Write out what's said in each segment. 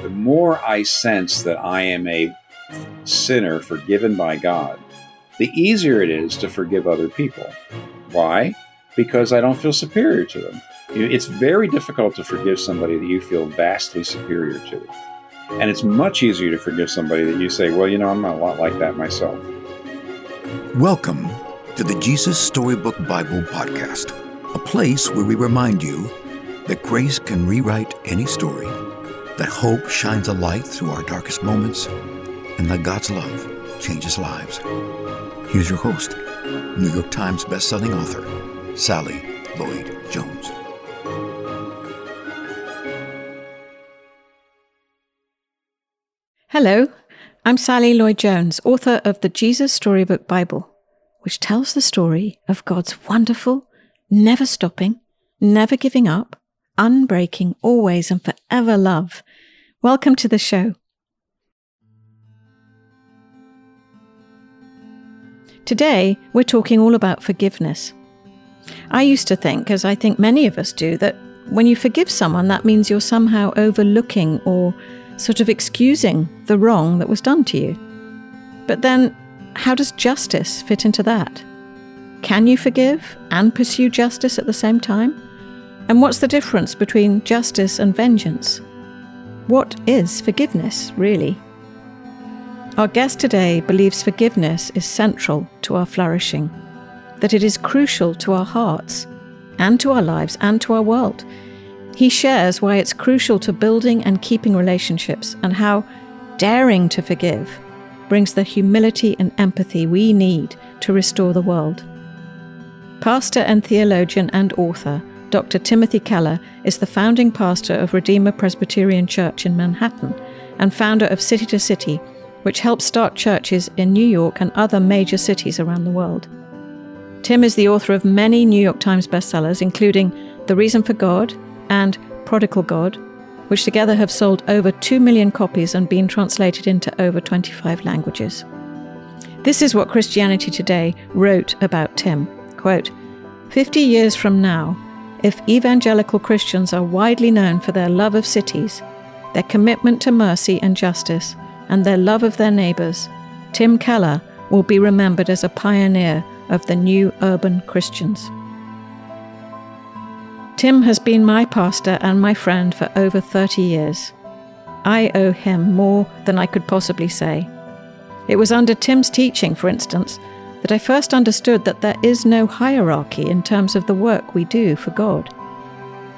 The more I sense that I am a sinner forgiven by God, the easier it is to forgive other people. Why? Because I don't feel superior to them. It's very difficult to forgive somebody that you feel vastly superior to. And it's much easier to forgive somebody that you say, well, I'm a lot like that myself. Welcome to the Jesus Storybook Bible Podcast, a place where we remind you that grace can rewrite any story, that hope shines a light through our darkest moments, and that God's love changes lives. Here's your host, New York Times bestselling author, Sally Lloyd Jones. Hello, I'm Sally Lloyd Jones, author of the Jesus Storybook Bible, which tells the story of God's wonderful, never stopping, never giving up, unbreaking, always and forever love. Welcome to the show. Today, we're talking all about forgiveness. I used to think, as I think many of us do, that when you forgive someone, that means you're somehow overlooking or sort of excusing the wrong that was done to you. But then, how does justice fit into that? Can you forgive and pursue justice at the same time? And what's the difference between justice and vengeance? What is forgiveness, really? Our guest today believes forgiveness is central to our flourishing, that it is crucial to our hearts and to our lives and to our world. He shares why it's crucial to building and keeping relationships and how daring to forgive brings the humility and empathy we need to restore the world. Pastor and theologian and author Dr. Timothy Keller is the founding pastor of Redeemer Presbyterian Church in Manhattan and founder of City to City, which helps start churches in New York and other major cities around the world. Tim is the author of many New York Times bestsellers, including The Reason for God and Prodigal God, which together have sold over 2 million copies and been translated into over 25 languages. This is what Christianity Today wrote about Tim. Quote, 50 years from now, if evangelical Christians are widely known for their love of cities, their commitment to mercy and justice, and their love of their neighbors, Tim Keller will be remembered as a pioneer of the new urban Christians. Tim has been my pastor and my friend for over 30 years. I owe him more than I could possibly say. It was under Tim's teaching, for instance, that I first understood that there is no hierarchy in terms of the work we do for God.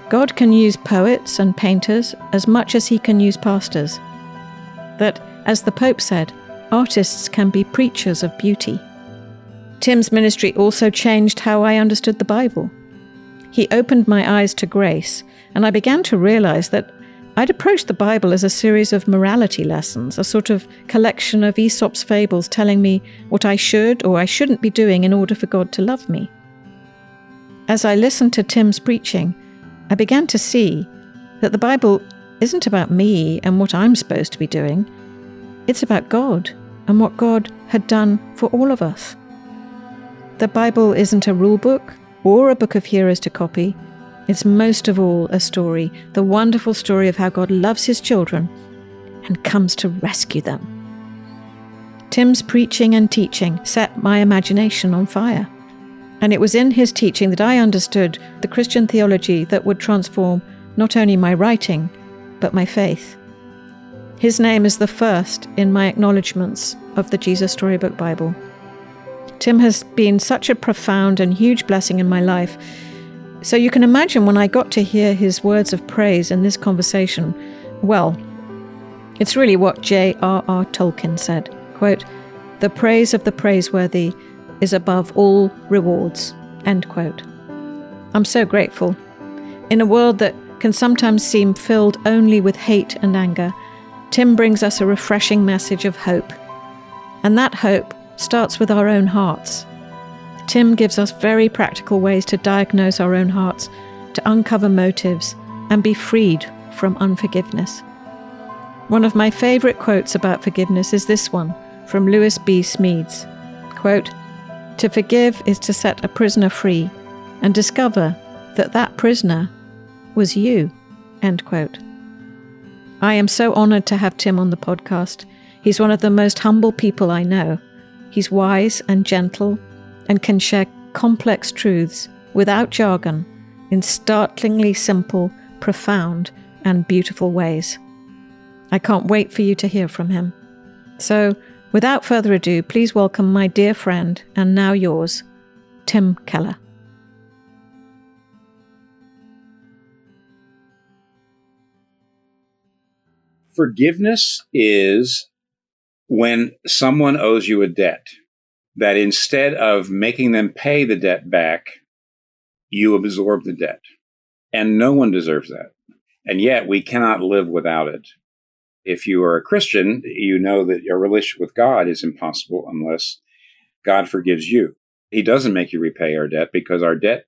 God can use poets and painters as much as he can use pastors. That, as the Pope said, artists can be preachers of beauty. Tim's ministry also changed how I understood the Bible. He opened my eyes to grace, and I began to realize that I'd approached the Bible as a series of morality lessons, a sort of collection of Aesop's fables telling me what I should or I shouldn't be doing in order for God to love me. As I listened to Tim's preaching, I began to see that the Bible isn't about me and what I'm supposed to be doing. It's about God and what God had done for all of us. The Bible isn't a rule book or a book of heroes to copy. It's most of all a story, the wonderful story of how God loves his children and comes to rescue them. Tim's preaching and teaching set my imagination on fire, and it was in his teaching that I understood the Christian theology that would transform not only my writing, but my faith. His name is the first in my acknowledgements of the Jesus Storybook Bible. Tim has been such a profound and huge blessing in my life. So you can imagine when I got to hear his words of praise in this conversation, well, it's really what J.R.R. Tolkien said, quote, "The praise of the praiseworthy is above all rewards," end quote. I'm so grateful. In a world that can sometimes seem filled only with hate and anger, Tim brings us a refreshing message of hope. And that hope starts with our own hearts. Tim gives us very practical ways to diagnose our own hearts, to uncover motives, and be freed from unforgiveness. One of my favorite quotes about forgiveness is this one from Lewis B. Smedes. Quote, "To forgive is to set a prisoner free and discover that that prisoner was you." End quote. I am so honored to have Tim on the podcast. He's one of the most humble people I know. He's wise and gentle and can share complex truths without jargon in startlingly simple, profound, and beautiful ways. I can't wait for you to hear from him. So, without further ado, please welcome my dear friend, and now yours, Tim Keller. Forgiveness is when someone owes you a debt, that instead of making them pay the debt back, you absorb the debt. And no one deserves that. And yet we cannot live without it. If you are a Christian, you know that your relationship with God is impossible unless God forgives you. He doesn't make you repay our debt because our debt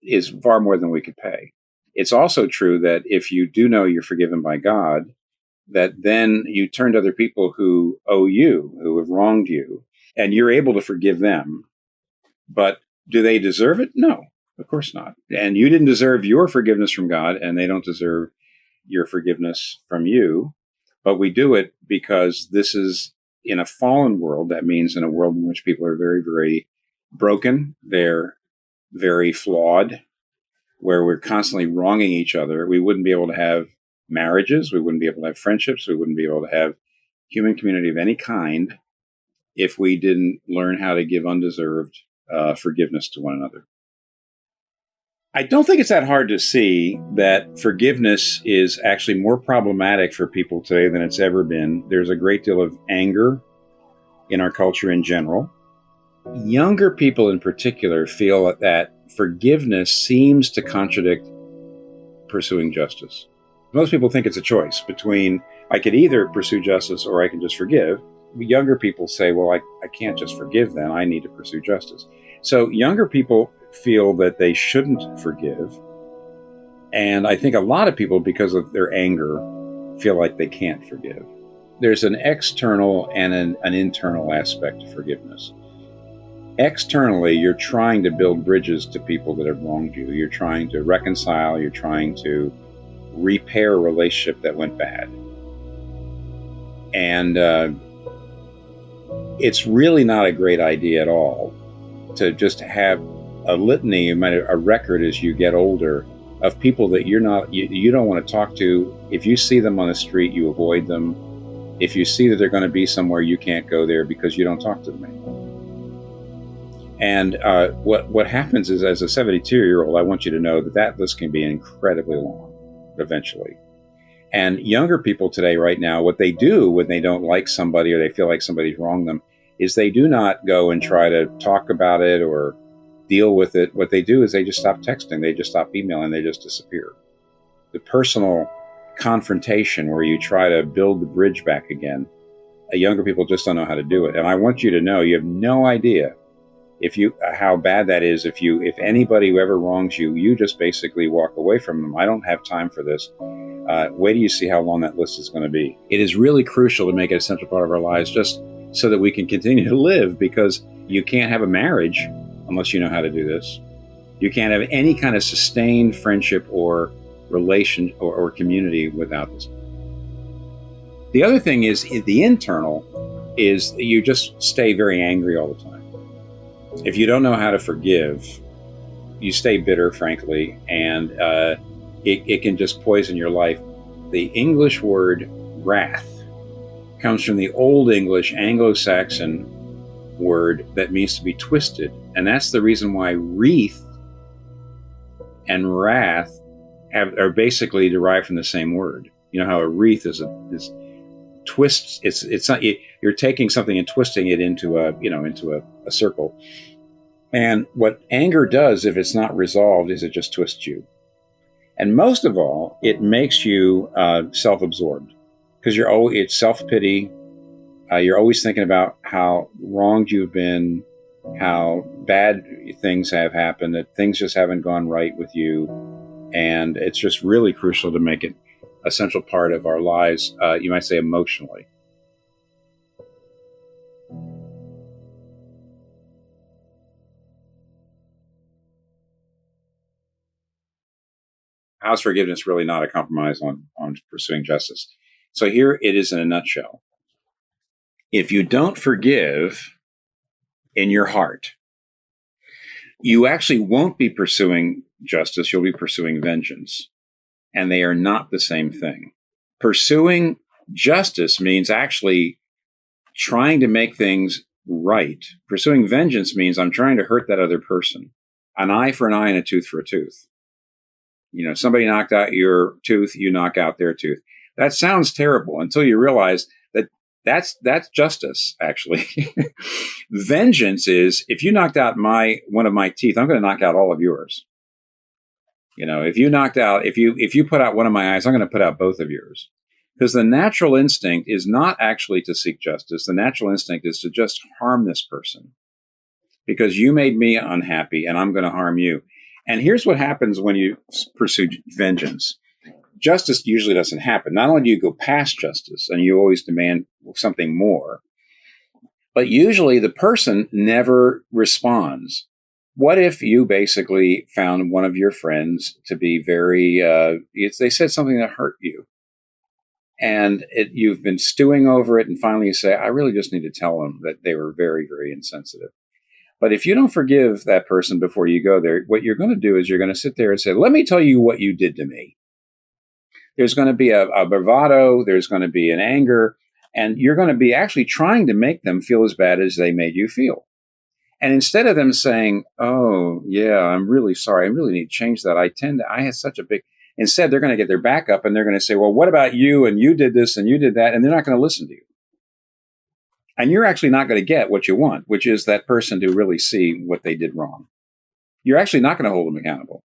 is far more than we could pay. It's also true that if you do know you're forgiven by God, that then you turn to other people who owe you, who have wronged you, and you're able to forgive them. But do they deserve it? No, of course not. And you didn't deserve your forgiveness from God, and they don't deserve your forgiveness from you. But we do it because this is in a fallen world. That means in a world in which people are very, very broken. They're very flawed, where we're constantly wronging each other. We wouldn't be able to have marriages. We wouldn't be able to have friendships. We wouldn't be able to have human community of any kind if we didn't learn how to give undeserved forgiveness to one another. I don't think it's that hard to see that forgiveness is actually more problematic for people today than it's ever been. There's a great deal of anger in our culture in general. Younger people in particular feel that forgiveness seems to contradict pursuing justice. Most people think it's a choice between I could either pursue justice or I can just forgive. Younger people say, well, I can't just forgive them. I need to pursue justice. So younger people feel that they shouldn't forgive. And I think a lot of people, because of their anger, feel like they can't forgive. There's an external and an internal aspect to forgiveness. Externally, you're trying to build bridges to people that have wronged you. You're trying to reconcile. You're trying to repair a relationship that went bad. And it's really not a great idea at all to just have a litany, a record as you get older of people that you don't want to talk to. If you see them on the street, you avoid them. If you see that they're going to be somewhere, you can't go there because you don't talk to them anymore. And what happens is, as a 72-year-old, I want you to know that list can be incredibly long eventually. And younger people today, right now, what they do when they don't like somebody or they feel like somebody's wronged them is they do not go and try to talk about it or deal with it. What they do is they just stop texting, they just stop emailing, they just disappear. The personal confrontation where you try to build the bridge back again, younger people just don't know how to do it. And I want you to know you have no idea how bad that is. If anybody who ever wrongs you, you just basically walk away from them. I don't have time for this. Wait till you see how long that list is going to be. It is really crucial to make it a central part of our lives just so that we can continue to live, because you can't have a marriage unless you know how to do this. You can't have any kind of sustained friendship or relation or community without this. The other thing is the internal is you just stay very angry all the time. If you don't know how to forgive, you stay bitter, frankly, and it can just poison your life. The English word wrath comes from the Old English Anglo-Saxon word that means to be twisted. And that's the reason why wreath and wrath are basically derived from the same word. You know how a wreath is twists. It's not, you're taking something and twisting it into a circle. And what anger does, if it's not resolved, is it just twists you. And most of all, it makes you self-absorbed, because it's self-pity. You're always thinking about how wronged you've been, how bad things have happened, that things just haven't gone right with you. And it's just really crucial to make it a central part of our lives, you might say emotionally. How's forgiveness really not a compromise on pursuing justice? So here it is in a nutshell. If you don't forgive in your heart, you actually won't be pursuing justice, you'll be pursuing vengeance. And they are not the same thing. Pursuing justice means actually trying to make things right. Pursuing vengeance means I'm trying to hurt that other person. An eye for an eye and a tooth for a tooth. Somebody knocked out your tooth, you knock out their tooth. That sounds terrible until you realize that that's justice, actually. Vengeance is, if you knocked out one of my teeth, I'm going to knock out all of yours. If you put out one of my eyes, I'm going to put out both of yours. Because the natural instinct is not actually to seek justice. The natural instinct is to just harm this person. Because you made me unhappy and I'm going to harm you. And here's what happens when you pursue vengeance. Justice usually doesn't happen. Not only do you go past justice and you always demand something more, but usually the person never responds. What if you basically found one of your friends to be very, they said something that hurt you, and you've been stewing over it, and finally you say, I really just need to tell them that they were very, very insensitive. But if you don't forgive that person before you go there, what you're going to do is you're going to sit there and say, let me tell you what you did to me. There's going to be a bravado, there's going to be an anger, and you're going to be actually trying to make them feel as bad as they made you feel. And instead of them saying, oh, yeah, I'm really sorry, I really need to change that. I had such a big, instead they're going to get their back up and they're going to say, well, what about you? And you did this and you did that. And they're not going to listen to you. And you're actually not going to get what you want, which is that person to really see what they did wrong. You're actually not going to hold them accountable.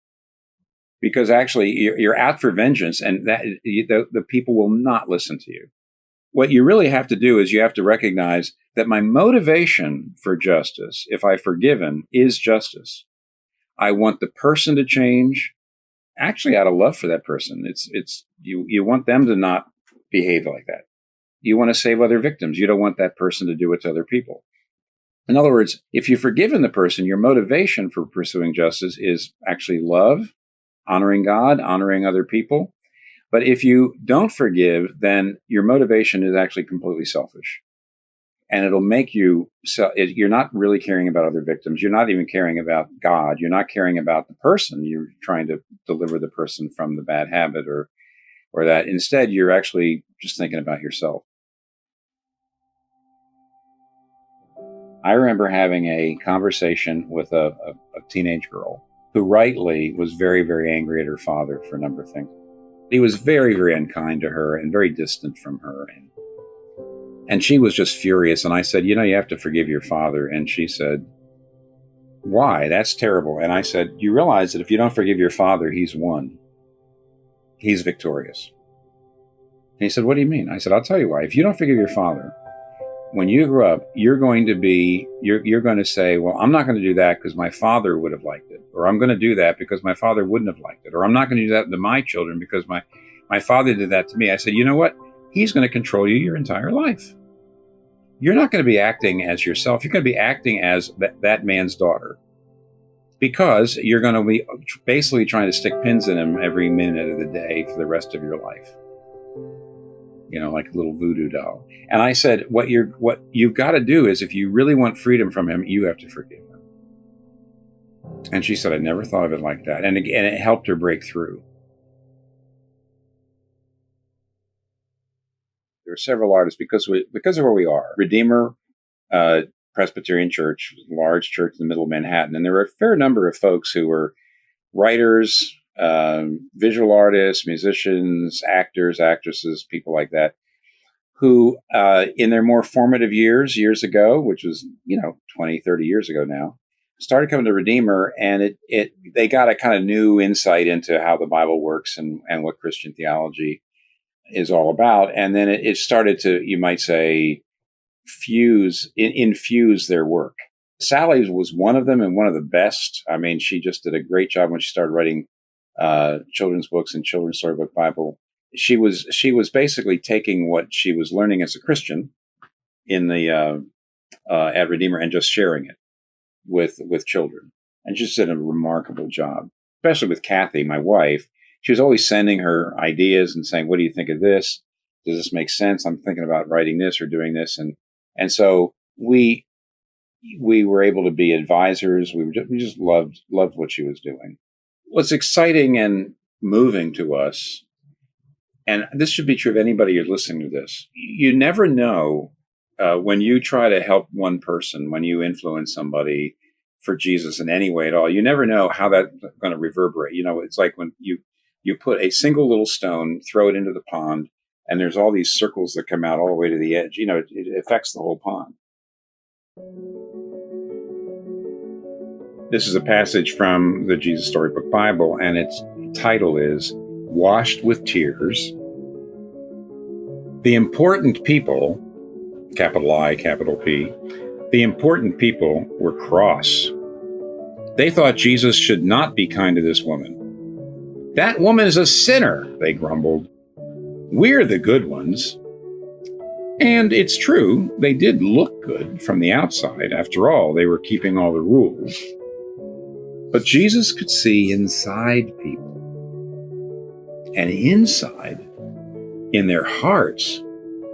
Because actually you're out for vengeance, and that the people will not listen to you. What you really have to do is you have to recognize that my motivation for justice, if I've forgiven, is justice. I want the person to change, actually out of love for that person. It's you want them to not behave like that. You want to save other victims. You don't want that person to do it to other people. In other words, if you've forgiven the person, your motivation for pursuing justice is actually love, honoring God, honoring other people. But if you don't forgive, then your motivation is actually completely selfish. And it'll make you're not really caring about other victims. You're not even caring about God. You're not caring about the person. You're trying to deliver the person from the bad habit or that. Instead, you're actually just thinking about yourself. I remember having a conversation with a teenage girl who rightly was very, very angry at her father for a number of things. He was very, very unkind to her and very distant from her. And she was just furious. And I said, you have to forgive your father. And she said, why? That's terrible. And I said, you realize that if you don't forgive your father, he's won. He's victorious. And he said, what do you mean? I said, I'll tell you why. If you don't forgive your father, when you grow up, you're going to say, well, I'm not going to do that because my father would have liked it. Or I'm going to do that because my father wouldn't have liked it. Or I'm not going to do that to my children because my father did that to me. I said, you know what? He's going to control you your entire life. You're not going to be acting as yourself. You're going to be acting as that man's daughter. Because you're going to be basically trying to stick pins in him every minute of the day for the rest of your life. Like a little voodoo doll. And I said, what you've got to do is, if you really want freedom from him, you have to forgive him. And she said, I never thought of it like that. And again, it helped her break through. There are several artists because of where we are. Redeemer Presbyterian Church, large church in the middle of Manhattan. And there were a fair number of folks who were writers, visual artists, musicians, actors, actresses, people like that, who in their more formative years ago, which was, 20, 30 years ago now, started coming to Redeemer, and they got a kind of new insight into how the Bible works and what Christian theology is all about. And then it started to, you might say, infuse their work. Sally was one of them, and one of the best. I mean, she just did a great job when she started writing children's books and children's storybook Bible. She was basically taking what she was learning as a Christian in the at Redeemer and just sharing it with children, and just did a remarkable job. Especially with Kathy, my wife, she was always sending her ideas and saying, "What do you think of this?" does this make sense? I'm thinking about writing this or doing this. And so we were able to be advisors. We just loved what she was doing. What's exciting and moving to us, and this should be true of anybody who's listening to this, you never know when you try to help one person, when you influence somebody for Jesus in any way at all, you never know how that's going to reverberate. It's like when you put a single little stone, throw it into the pond, and there's all these circles that come out all the way to the edge. It affects the whole pond. This is a passage from the Jesus Storybook Bible, and its title is Washed with Tears. The important people, capital I, capital P, the important people were cross. They thought Jesus should not be kind to this woman. That woman is a sinner, they grumbled. We're the good ones. And it's true, they did look good from the outside. After all, they were keeping all the rules. But Jesus could see inside people. And inside, in their hearts,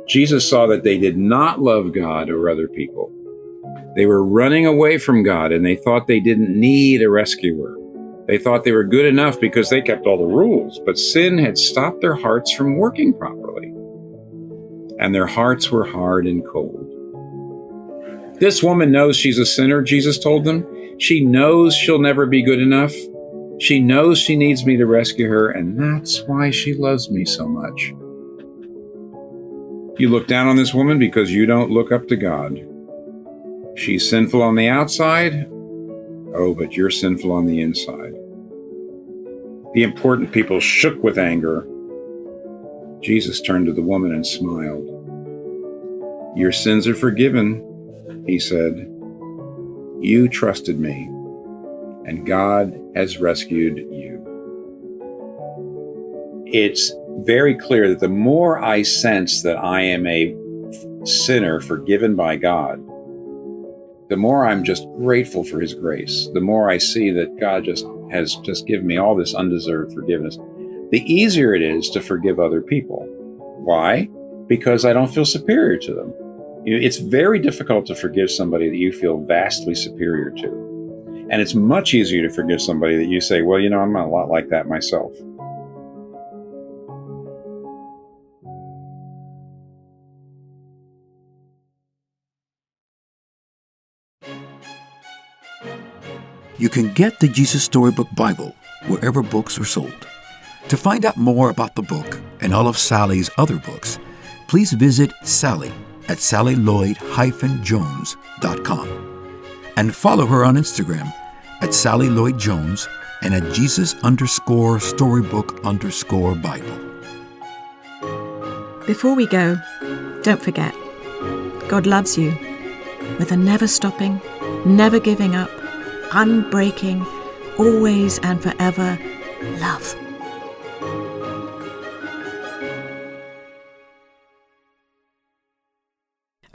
Jesus saw that they did not love God or other people. They were running away from God, and they thought they didn't need a rescuer. They thought they were good enough because they kept all the rules, but sin had stopped their hearts from working properly. And their hearts were hard and cold. This woman knows she's a sinner, Jesus told them. She knows she'll never be good enough. She knows she needs me to rescue her, and that's why she loves me so much. You look down on this woman because you don't look up to God. She's sinful on the outside. Oh, but you're sinful on the inside. The important people shook with anger. Jesus turned to the woman and smiled. Your sins are forgiven, he said. You trusted me, and God has rescued you. It's very clear that the more I sense that I am a sinner forgiven by God, the more I'm just grateful for his grace, the more I see that God has given me all this undeserved forgiveness, the easier it is to forgive other people. Why? Because I don't feel superior to them. It's very difficult to forgive somebody that you feel vastly superior to. And it's much easier to forgive somebody that you say, well, I'm a lot like that myself. You can get the Jesus Storybook Bible wherever books are sold. To find out more about the book and all of Sally's other books, please visit Sally at sallylloyd-jones.com and follow her on Instagram at Sally Lloyd Jones and at Jesus_Storybook_Bible. Before we go, don't forget, God loves you with a never stopping, never giving up, unbreaking, always and forever love.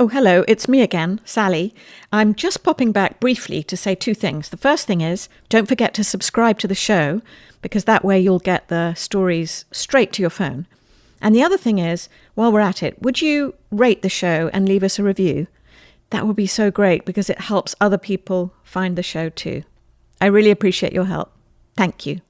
Oh, hello, it's me again, Sally. I'm just popping back briefly to say two things. The first thing is, don't forget to subscribe to the show, because that way you'll get the stories straight to your phone. And the other thing is, while we're at it, would you rate the show and leave us a review? That would be so great, because it helps other people find the show too. I really appreciate your help. Thank you.